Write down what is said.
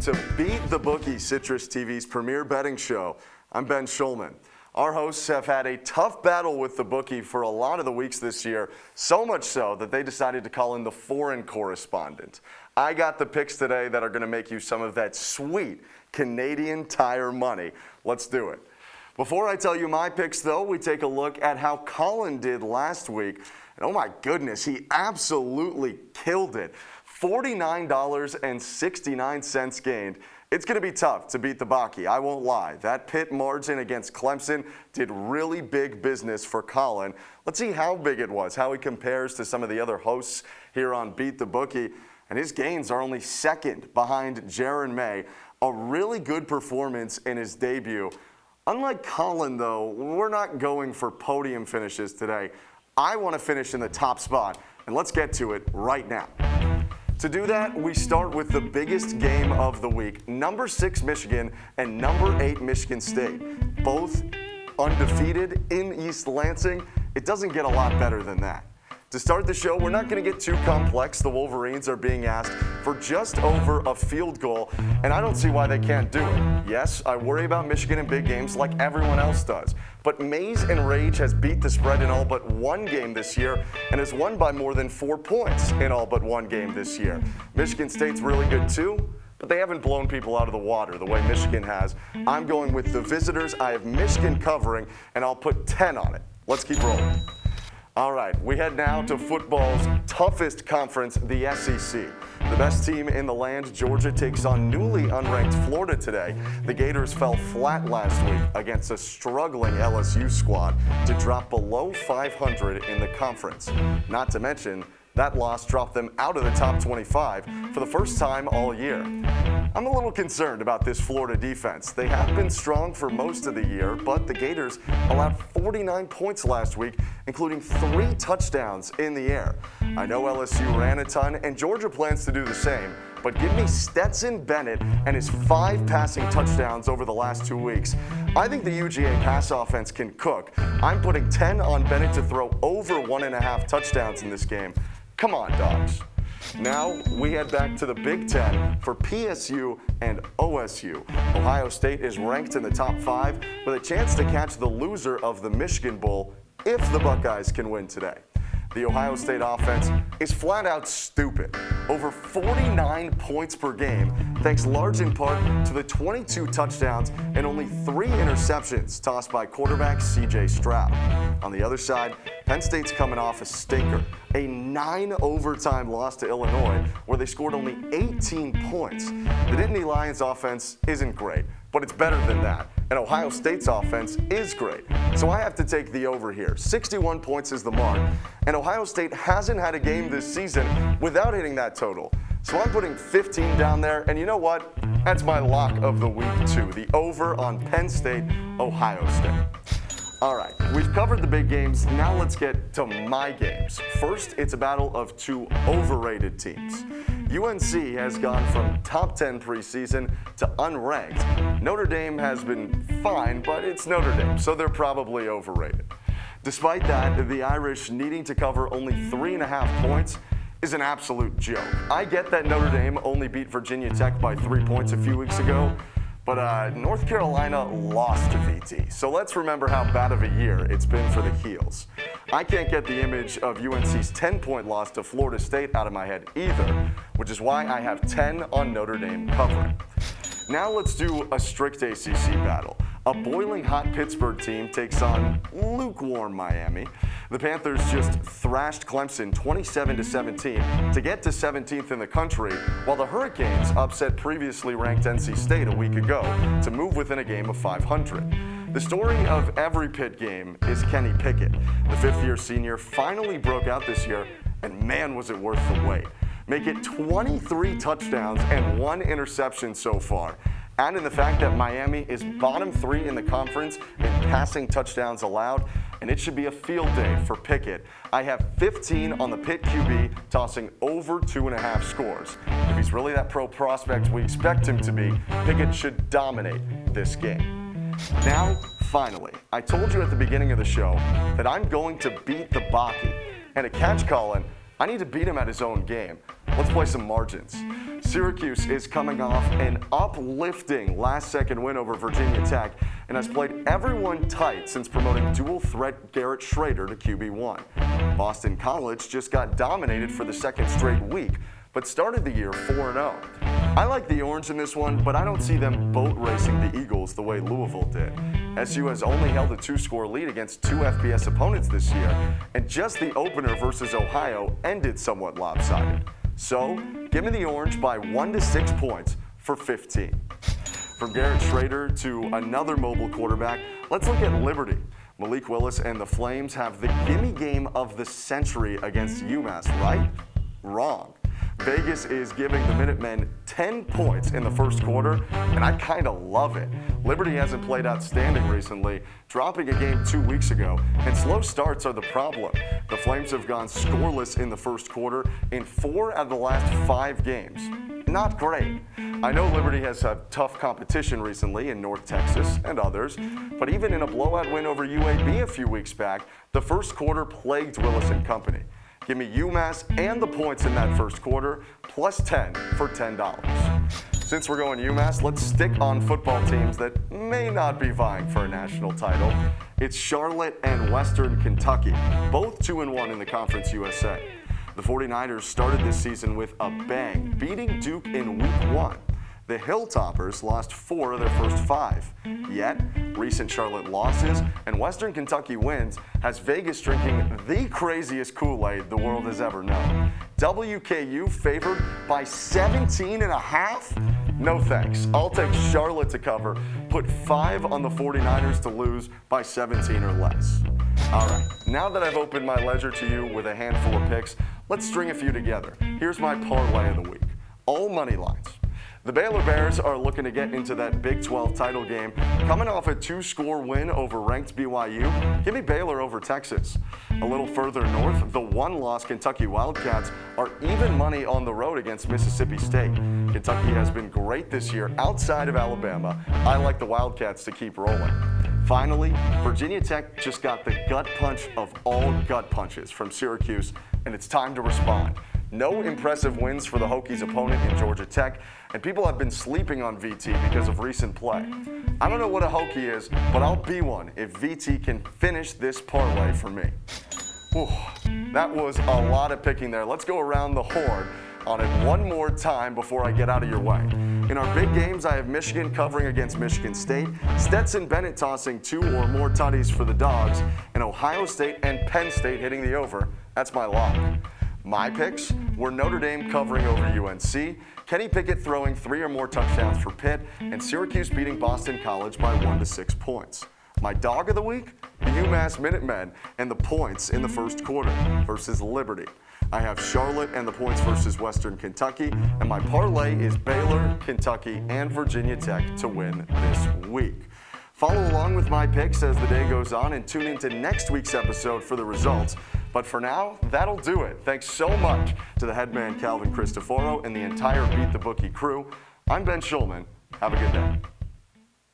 to Beat the Bookie, Citrus TV's premier betting show. I'm Ben Shulman. Our hosts have had a tough battle with the bookie for a lot of the weeks this year, so much so that they decided to call in the foreign correspondent. I got the picks today that are going to make you some of that sweet Canadian Tire money. Let's do it. Before I tell you my picks, though, we take a look at how Colin did last week. And oh my goodness, he absolutely killed it. $49.69 gained. It's going to be tough to beat the Bookie, I won't lie. That pit margin against Clemson did really big business for Colin. Let's see how big it was, how he compares to some of the other hosts here on Beat the Bookie. And his gains are only second behind Jaron May. A really good performance in his debut. Unlike Colin, though, we're not going for podium finishes today. I want to finish in the top spot, and let's get to it right now. To do that, we start with the biggest game of the week. Number 6 Michigan and number 8 Michigan State. Both undefeated in East Lansing. It doesn't get a lot better than that. To start the show, we're not going to get too complex. The Wolverines are being asked for just over a field goal, and I don't see why they can't do it. Yes, I worry about Michigan in big games like everyone else does, but Maize and Rage has beat the spread in all but one game this year and has won by more than 4 points in all but one game this year. Michigan State's really good too, but they haven't blown people out of the water the way Michigan has. I'm going with the visitors. I have Michigan covering, and I'll put 10 on it. Let's keep rolling. All right, we head now to football's toughest conference, the SEC. The best team in the land, Georgia, takes on newly unranked Florida today. The Gators fell flat last week against a struggling LSU squad to drop below 500 in the conference. Not to mention, that loss dropped them out of the top 25 for the first time all year. I'm a little concerned about this Florida defense. They have been strong for most of the year, but the Gators allowed 49 points last week, including 3 touchdowns in the air. I know LSU ran a ton, and Georgia plans to do the same, but give me Stetson Bennett and his 5 passing touchdowns over the last 2 weeks. I think the UGA pass offense can cook. I'm putting 10 on Bennett to throw over 1.5 touchdowns in this game. Come on, Dogs. Now we head back to the Big Ten for PSU and OSU. Ohio State is ranked in the top 5 with a chance to catch the loser of the Michigan Bowl if the Buckeyes can win today. The Ohio State offense is flat out stupid. Over 49 points per game, thanks large in part to the 22 touchdowns and only 3 interceptions tossed by quarterback C.J. Stroud. On the other side, Penn State's coming off a stinker, a 9-overtime loss to Illinois, where they scored only 18 points. The Nittany Lions offense isn't great, but it's better than that. And Ohio State's offense is great. So I have to take the over here. 61 points is the mark. And Ohio State hasn't had a game this season without hitting that total. So I'm putting 15 down there. And you know what? That's my lock of the week, too. The over on Penn State, Ohio State. All right, we've covered the big games. Now let's get to my games. First, it's a battle of 2 overrated teams. UNC has gone from top 10 preseason to unranked. Notre Dame has been fine, but it's Notre Dame, so they're probably overrated. Despite that, the Irish needing to cover only 3.5 points is an absolute joke. I get that Notre Dame only beat Virginia Tech by 3 points a few weeks ago, but North Carolina lost to VT. So let's remember how bad of a year it's been for the Heels. I can't get the image of UNC's 10-point loss to Florida State out of my head either, which is why I have 10 on Notre Dame covering. Now let's do a strict ACC battle. A boiling hot Pittsburgh team takes on lukewarm Miami. The Panthers just thrashed Clemson 27-17 to get to 17th in the country, while the Hurricanes upset previously ranked NC State a week ago to move within a game of 500. The story of every Pitt game is Kenny Pickett. The 5th-year senior finally broke out this year, and man, was it worth the wait. Make it 23 touchdowns and 1 interception so far. Add in the fact that Miami is bottom 3 in the conference in passing touchdowns allowed, and it should be a field day for Pickett. I have 15 on the Pitt QB, tossing over 2.5 scores. If he's really that pro prospect we expect him to be, Pickett should dominate this game. Now, finally, I told you at the beginning of the show that I'm going to beat the Bookie, and to catch Colin, I need to beat him at his own game. Let's play some margins. Syracuse is coming off an uplifting last-second win over Virginia Tech and has played everyone tight since promoting dual-threat Garrett Schrader to QB1. Boston College just got dominated for the second straight week, but started the year 4-0. I like the Orange in this one, but I don't see them boat racing the Eagles the way Louisville did. SU has only held a 2-score lead against 2 FBS opponents this year, and just the opener versus Ohio ended somewhat lopsided. So, give me the Orange by 1 to 6 points for 15. From Garrett Schrader to another mobile quarterback, let's look at Liberty. Malik Willis and the Flames have the gimme game of the century against UMASS, right? Wrong. Vegas is giving the Minutemen 10 points in the first quarter, and I kind of love it. Liberty hasn't played outstanding recently, dropping a game 2 weeks ago, and slow starts are the problem. The Flames have gone scoreless in the first quarter in 4 out of the last 5 games. Not great. I know Liberty has had tough competition recently in North Texas and others, but even in a blowout win over UAB a few weeks back, the first quarter plagued Willis and company. Give me UMass and the points in that first quarter, plus 10 for $10. Since we're going UMass, let's stick on football teams that may not be vying for a national title. It's Charlotte and Western Kentucky, both 2-1 in the Conference USA. The 49ers started this season with a bang, beating Duke in week 1. The Hilltoppers lost 4 of their first 5. Yet, recent Charlotte losses and Western Kentucky wins has Vegas drinking the craziest Kool-Aid the world has ever known. WKU favored by 17.5? No thanks. I'll take Charlotte to cover. Put 5 on the 49ers to lose by 17 or less. All right, now that I've opened my ledger to you with a handful of picks, let's string a few together. Here's my parlay of the week. All money lines. The Baylor Bears are looking to get into that Big 12 title game. Coming off a 2-score win over ranked BYU, give me Baylor over Texas. A little further north, the 1-loss Kentucky Wildcats are even money on the road against Mississippi State. Kentucky has been great this year outside of Alabama. I like the Wildcats to keep rolling. Finally, Virginia Tech just got the gut punch of all gut punches from Syracuse, and it's time to respond. No impressive wins for the Hokies' opponent in Georgia Tech, and people have been sleeping on VT because of recent play. I don't know what a Hokie is, but I'll be one if VT can finish this parlay for me. Whew, that was a lot of picking there. Let's go around the horn on it one more time before I get out of your way. In our big games, I have Michigan covering against Michigan State, Stetson Bennett tossing 2 or more tutties for the Dogs, and Ohio State and Penn State hitting the over. That's my lock. My picks were Notre Dame covering over UNC, Kenny Pickett throwing 3 or more touchdowns for Pitt, and Syracuse beating Boston College by 1 to 6 points. My dog of the week, the UMass Minutemen and the points in the first quarter versus Liberty. I have Charlotte and the points versus Western Kentucky, and my parlay is Baylor, Kentucky, and Virginia Tech to win this week. Follow along with my picks as the day goes on and tune into next week's episode for the results. But for now, that'll do it. Thanks so much to the head man Calvin Cristoforo and the entire Beat the Bookie crew. I'm Ben Shulman. Have a good day.